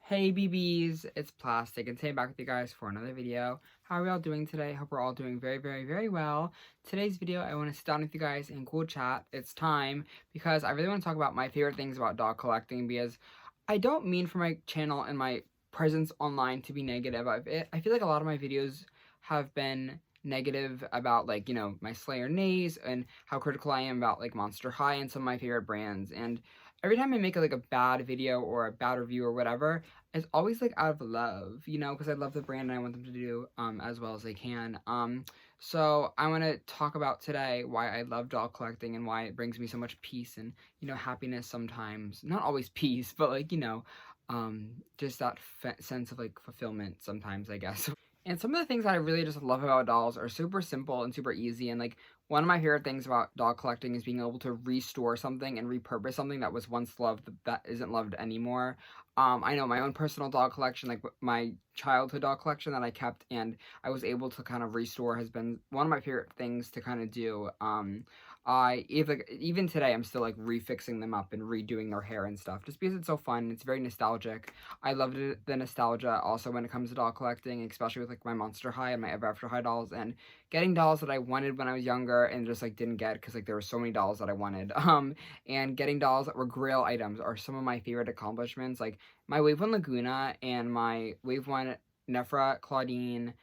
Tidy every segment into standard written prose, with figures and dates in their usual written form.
Hey BBs, it's Plastic, and today I'm back with you guys for another video. How are we all doing today? Hope we're all doing very well. Today's video, I want to sit down with you guys in GhoulChat. It's time, because I really want to talk about my favorite things about dog collecting, because I don't mean for my channel and my presence online to be negative. I feel like a lot of my videos have been negative about, like, my Slayer nays and how critical I am about, like, Monster High and some of my favorite brands. And every time I make a bad video or a bad review or whatever, it's always like out of love, because I love the brand and I want them to do as well as they can. So I want to talk about today why I love dog collecting and why it brings me so much peace and happiness sometimes. Not always peace, but just that sense of like fulfillment sometimes, I guess. And some of the things that I really just love about dolls are super simple and super easy. And like one of my favorite things about dog collecting is being able to restore something and repurpose something that was once loved that isn't loved anymore. I know my own personal dog collection, like my childhood dog collection that I kept and I was able to kind of restore, has been one of my favorite things to kind of do. Even today I'm still like refixing them up and redoing their hair and stuff just because it's so fun. It's very nostalgic. I loved the nostalgia also when it comes to doll collecting, especially with like my Monster High and my Ever After High dolls, and getting dolls that I wanted when I was younger and just like didn't get because like there were so many dolls that I wanted. And getting dolls that were Grail items are some of my favorite accomplishments. Like my Wave 1 Laguna and my Wave 1 Nephra, Claudine,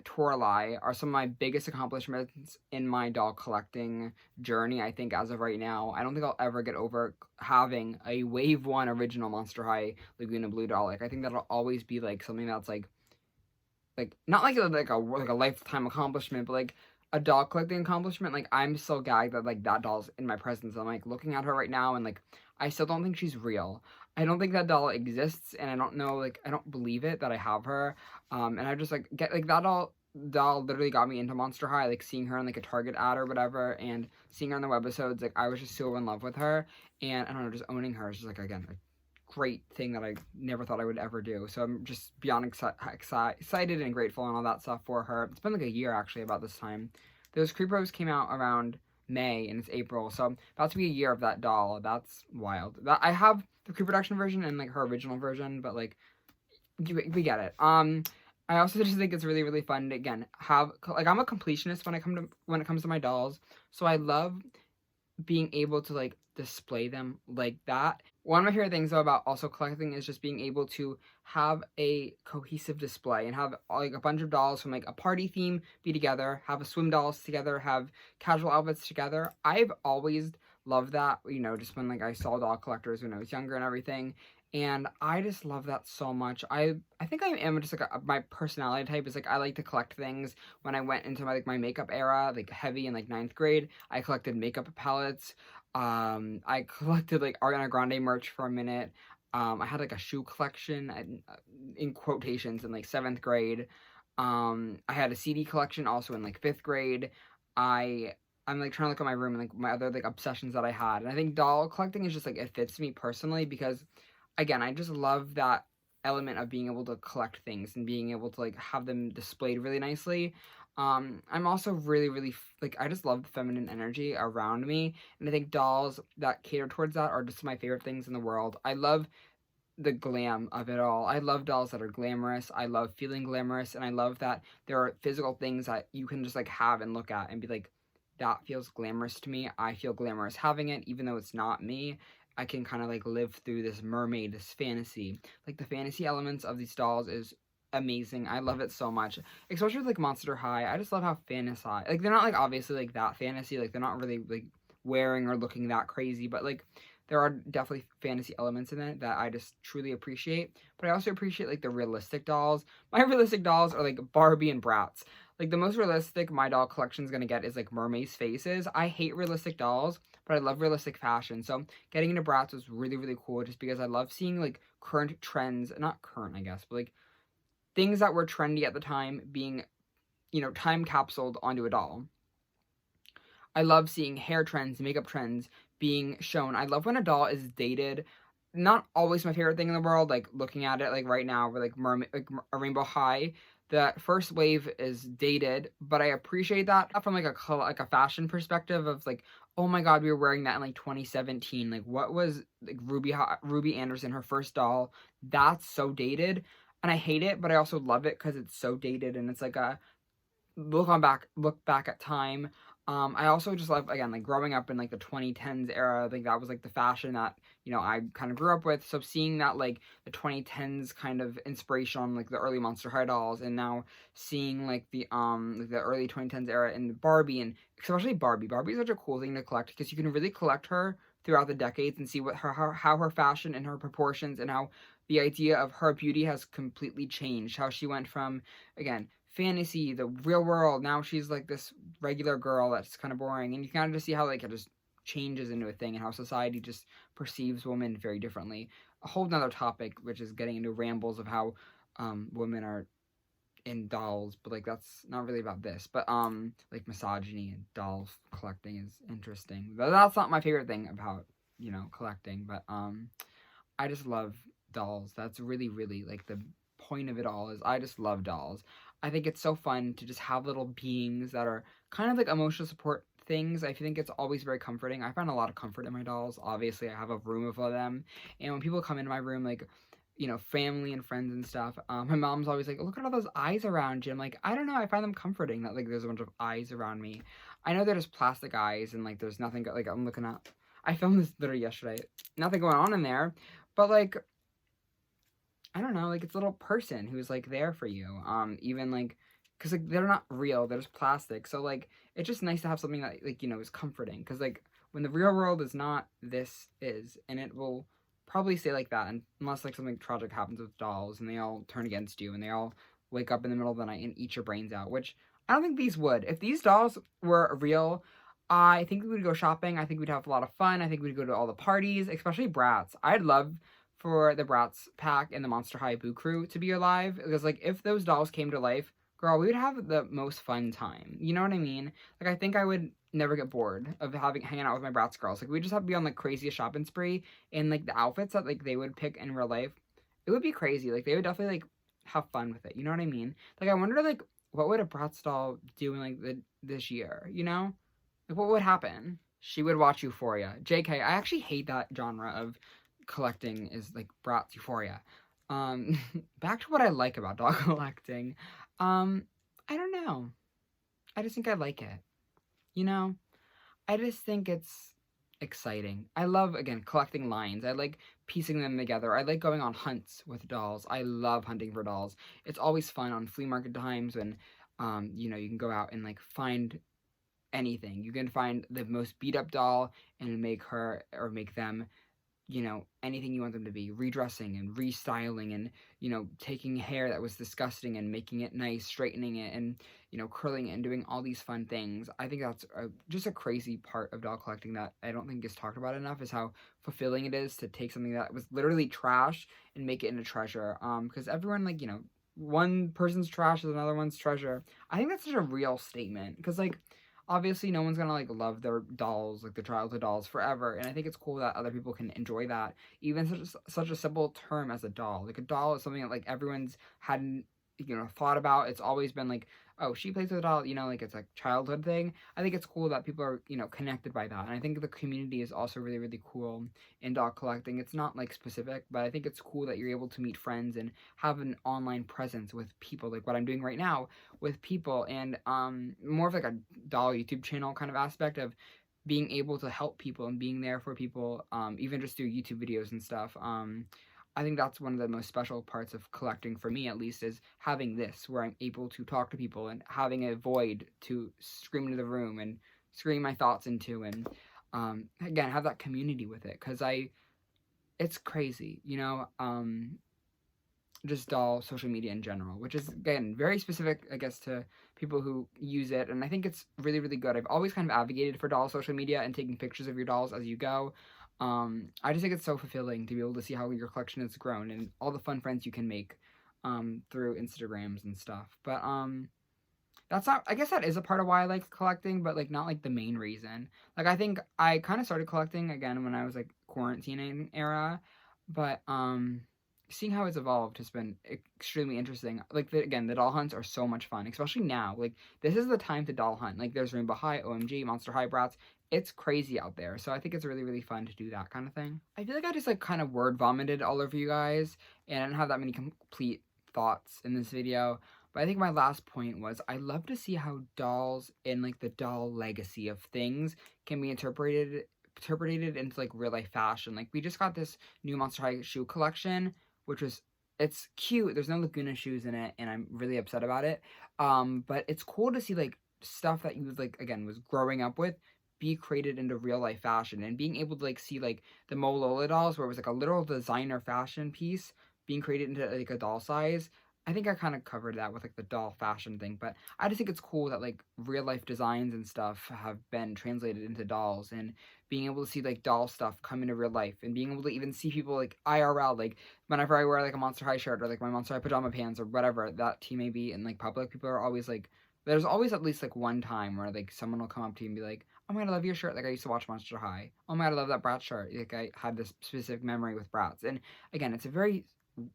Torlai are some of my biggest accomplishments in my doll collecting journey, I think, as of right now. I don't think I'll ever get over having a Wave 1 original Monster High Laguna Blue doll. Like, I think that'll always be, like, something that's, not like a lifetime accomplishment, but, like, a doll collecting accomplishment. Like, I'm so gagged that, like, that doll's in my presence. I'm, like, looking at her right now, and, like, I still don't think she's real. I don't think that doll exists, and I don't know, like, I don't believe it that I have her. And I just, like, get, like, that doll literally got me into Monster High, like, seeing her in, like, a Target ad or whatever, and seeing her in the webisodes, like, I was just so in love with her, and, I don't know, just owning her is just, like, again, a great thing that I never thought I would ever do, so I'm just beyond excited and grateful and all that stuff for her. It's been, like, a year, actually, about this time. Those Creepos came out around May, and it's April, so about to be a year of that doll. That's wild. I have the pre-production version and, like, her original version, but, like, we get it. I also just think it's really fun to, again, have, like, I'm a completionist when it comes to my dolls, so I love being able to, like, display them like that. One of my favorite things, though, about also collecting is just being able to have a cohesive display and have, like, a bunch of dolls from, like, a party theme be together, have a swim dolls together, have casual outfits together. I've always loved that, just when, like, I saw doll collectors when I was younger and everything, and I just love that so much. I think I am just, like, my personality type is, like, I like to collect things. When I went into my makeup era, like, heavy in, like, 9th grade, I collected makeup palettes. I collected, like, Ariana Grande merch for a minute. I had, like, a shoe collection, in quotations, in, like, 7th grade. I had a CD collection also in, like, 5th grade. I'm, like, trying to look at my room and, like, my other, like, obsessions that I had. And I think doll collecting is just, like, it fits me personally because, again, I just love that element of being able to collect things and being able to, like, have them displayed really nicely. I'm also really, like, I just love the feminine energy around me, and I think dolls that cater towards that are just my favorite things in the world. I love the glam of it all. I love dolls that are glamorous. I love feeling glamorous, and I love that there are physical things that you can just, like, have and look at and be like, that feels glamorous to me. I feel glamorous having it, even though it's not me. I can kind of, like, live through this mermaid, this fantasy. Like, the fantasy elements of these dolls is amazing. I love it so much. Especially with, like, Monster High. I just love how fantasy. Like, they're not, like, obviously, like, that fantasy. Like, they're not really, like, wearing or looking that crazy. But, like, there are definitely fantasy elements in it that I just truly appreciate. But I also appreciate, like, the realistic dolls. My realistic dolls are, like, Barbie and Bratz. Like, the most realistic my doll collection is going to get is, like, mermaids' faces. I hate realistic dolls, but I love realistic fashion. So getting into Bratz was really cool just because I love seeing, like, current trends. Not current, I guess, but, like, things that were trendy at the time being, time capsuled onto a doll. I love seeing hair trends, makeup trends being shown. I love when a doll is dated. Not always my favorite thing in the world, like, looking at it, like, right now, with, like, a Rainbow High. The first wave is dated, but I appreciate that from, like, a fashion perspective of, like, oh my god, we were wearing that in, like, 2017. Like, what was, like, Ruby Anderson, her first doll, that's so dated, and I hate it, but I also love it because it's so dated, and it's like a look back at time. I also just love, again, like growing up in like the 2010s era. I think that was like the fashion that I kind of grew up with. So seeing that like the 2010s kind of inspiration on like the early Monster High dolls, and now seeing like the early 2010s era in Barbie, and especially Barbie. Barbie is such a cool thing to collect because you can really collect her throughout the decades and see what how her fashion and her proportions and how the idea of her beauty has completely changed. How she went from, again, fantasy, the real world. Now she's like this regular girl that's kind of boring, and you kind of just see how like it just changes into a thing and how society just perceives women very differently. A whole nother topic, which is getting into rambles of how women are in dolls, but like that's not really about this. But like misogyny and dolls collecting is interesting. But that's not my favorite thing about collecting. But I just love dolls. That's really, really like the point of it all is I just love dolls. I think it's so fun to just have little beings that are kind of like emotional support things. I think it's always very comforting. I find a lot of comfort in my dolls. Obviously, I have a room of them, and when people come into my room, like family and friends and stuff, my mom's always like, "Look at all those eyes around you." I'm like, I don't know. I find them comforting that like there's a bunch of eyes around me. I know they're just plastic eyes, and like there's nothing like I'm looking at. I filmed this literally yesterday. Nothing going on in there, but like I don't know, like it's a little person who's like there for you. Even like, cause like they're not real, they're just plastic. So like, it's just nice to have something that like is comforting. Cause like when the real world is not, this is, and it will probably stay like that unless like something tragic happens with dolls and they all turn against you and they all wake up in the middle of the night and eat your brains out. Which I don't think these would. If these dolls were real, I think we would go shopping. I think we'd have a lot of fun. I think we'd go to all the parties, especially Bratz. I'd love for the Bratz pack and the Monster High Boo Crew to be alive. Because, like, if those dolls came to life, girl, we would have the most fun time. You know what I mean? Like, I think I would never get bored of hanging out with my Bratz girls. Like, we just have to be on the craziest shopping spree, and like the outfits that like they would pick in real life, it would be crazy. Like, they would definitely like have fun with it. You know what I mean? Like, I wonder like what would a Bratz doll do in like this year? You know? Like, what would happen? She would watch Euphoria. JK, I actually hate that genre of collecting is like Bratz Euphoria. Um, back to what I like about dog collecting. Um, I don't know. I just think I like it. You know? I just think it's exciting. I love, again, collecting lines. I like piecing them together. I like going on hunts with dolls. I love hunting for dolls. It's always fun on flea market times when, you can go out and like find anything. You can find the most beat up doll and make her or make them, anything you want them to be, redressing and restyling and, taking hair that was disgusting and making it nice, straightening it and, curling it and doing all these fun things. I think that's just a crazy part of doll collecting that I don't think gets talked about enough is how fulfilling it is to take something that was literally trash and make it into treasure. Because everyone, like, one person's trash is another one's treasure. I think that's such a real statement because, like, obviously no one's gonna like love their dolls, like their childhood dolls, forever, and I think it's cool that other people can enjoy that. Even such a simple term as a doll, like a doll is something that like everyone's hadn't thought about. It's always been like, oh, she plays with a doll, like it's a childhood thing. I think it's cool that people are connected by that, and I think the community is also really, really cool in doll collecting. It's not like specific, but I think it's cool that you're able to meet friends and have an online presence with people, like what I'm doing right now with people, and more of like a doll YouTube channel kind of aspect of being able to help people and being there for people, even just through YouTube videos and stuff. I think that's one of the most special parts of collecting for me, at least, is having this where I'm able to talk to people and having a void to scream into the room and scream my thoughts into, and again, have that community with it, because it's crazy, just doll social media in general, which is, again, very specific, I guess, to people who use it, and I think it's really, really good. I've always kind of advocated for doll social media and taking pictures of your dolls as you go. I just think it's so fulfilling to be able to see how your collection has grown and all the fun friends you can make through Instagrams and stuff. But that's not, I guess that is a part of why I like collecting, but like not like the main reason. Like, I think I kind of started collecting again when I was like quarantining era, but seeing how it's evolved has been extremely interesting. Like, again, the doll hunts are so much fun, especially now. Like, this is the time to doll hunt. Like, there's Rainbow High, OMG, Monster High Bratz. it's crazy out there. So I think it's really, really fun to do that kind of thing. I feel like I just like kind of word vomited all over you guys, and I didn't have that many complete thoughts in this video. But I think my last point was I love to see how dolls and like the doll legacy of things can be interpreted into like real life fashion. Like we just got this new Monster High shoe collection, which was it's cute. There's no Laguna shoes in it, and I'm really upset about it. But it's cool to see like stuff that you like again was growing up with be created into real life fashion, and being able to like see like the Molola dolls where it was like a literal designer fashion piece being created into like a doll size. I think I kind of covered that with like the doll fashion thing, but I just think it's cool that like real life designs and stuff have been translated into dolls, and being able to see like doll stuff come into real life, and being able to even see people like IRL, like whenever I wear like a Monster High shirt or like my Monster High pajama pants or whatever that team may be in like public, people are always like, there's always at least like one time where like someone will come up to you and be like, oh my god, I love your shirt. Like I used to watch Monster High. Oh my god, I love that Bratz shirt. Like I had this specific memory with Bratz. And again, it's a very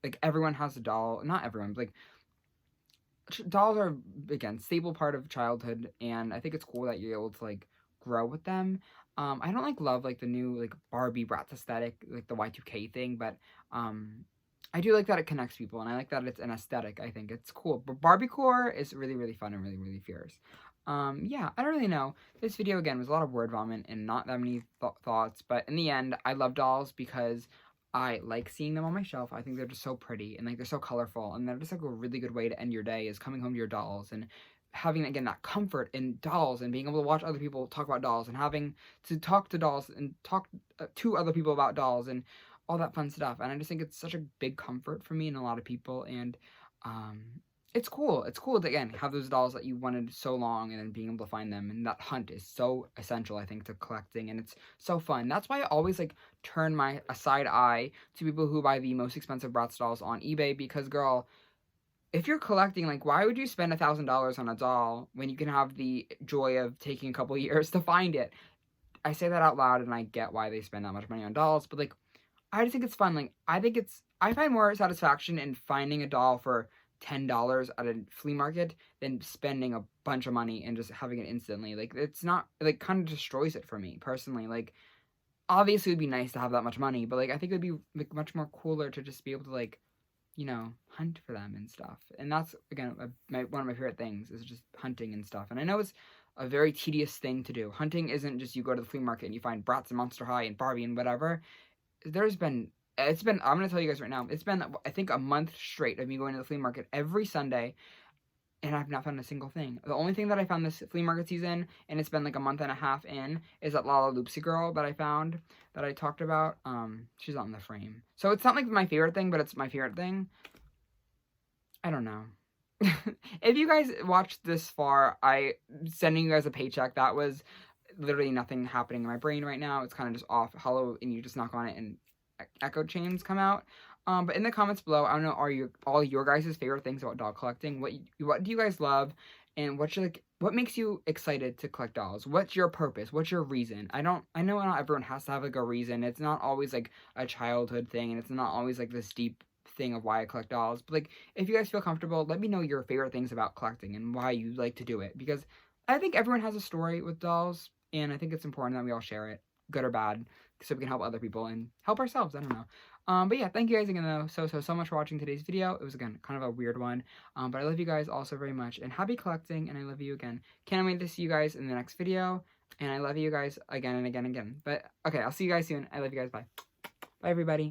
like everyone has a doll. Not everyone, but like dolls are again staple part of childhood, and I think it's cool that you're able to like grow with them. I don't like love like the new like Barbie Bratz aesthetic, like the Y2K thing, but I do like that it connects people, and I like that it's an aesthetic. I think it's cool. But Barbie core is really, really fun and really, really fierce. Yeah, I don't really know. This video again was a lot of word vomit and not that many thoughts, but in the end, I love dolls because I like seeing them on my shelf. I think they're just so pretty, and like they're so colorful, and they're just like a really good way to end your day is coming home to your dolls and having again that comfort in dolls, and being able to watch other people talk about dolls, and having to talk to dolls and talk to other people about dolls and all that fun stuff. And I just think it's such a big comfort for me and a lot of people, and um it's cool. It's cool to again have those dolls that you wanted so long, and then being able to find them, and that hunt is so essential, I think, to collecting, and it's so fun. That's why I always like turn my a side eye to people who buy the most expensive Bratz dolls on eBay, because girl, if you're collecting, like, why would you spend $1,000 on a doll when you can have the joy of taking a couple years to find it? I say that out loud, and I get why they spend that much money on dolls, but like I just think it's fun. Like I find more satisfaction in finding a doll for $10 at a flea market than spending a bunch of money and just having it instantly. Like it's not like kind of destroys it for me personally. Like obviously it would be nice to have that much money, but like I think it would be like much more cooler to just be able to like, you know, hunt for them and stuff. And that's again one of my favorite things is just hunting and stuff. And I know it's a very tedious thing to do. Hunting isn't just you go to the flea market and you find Bratz and Monster High and Barbie and whatever. I'm gonna tell you guys right now, it's been I think a month straight of me going to the flea market every Sunday, and I've not found a single thing. The only thing that I found this flea market season, and it's been like a month and a half in, is that Lala Loopsy girl that I found that I talked about. She's not in the frame, so it's not like my favorite thing, but it's my favorite thing. I don't know. If you guys watched this far, I sending you guys a paycheck. That was literally nothing happening in my brain right now. It's kind of just off, hollow, and you just knock on it and echo chains come out. But in the comments below, I don't know, are all your guys' favorite things about doll collecting? What do you guys love, and what makes you excited to collect dolls? What's your purpose? What's your reason? I know not everyone has to have like a reason. It's not always like a childhood thing, and it's not always like this deep thing of why I collect dolls. But like, if you guys feel comfortable, let me know your favorite things about collecting and why you like to do it, because I think everyone has a story with dolls, and I think it's important that we all share it, good or bad, so we can help other people and help ourselves. I don't know. But yeah, thank you guys again though so much for watching today's video. It was again kind of a weird one, but I love you guys all so very much, and happy collecting, and I love you again. Can't wait to see you guys in the next video, and I love you guys again and again and again. But okay, I'll see you guys soon. I love you guys. Bye. Bye everybody.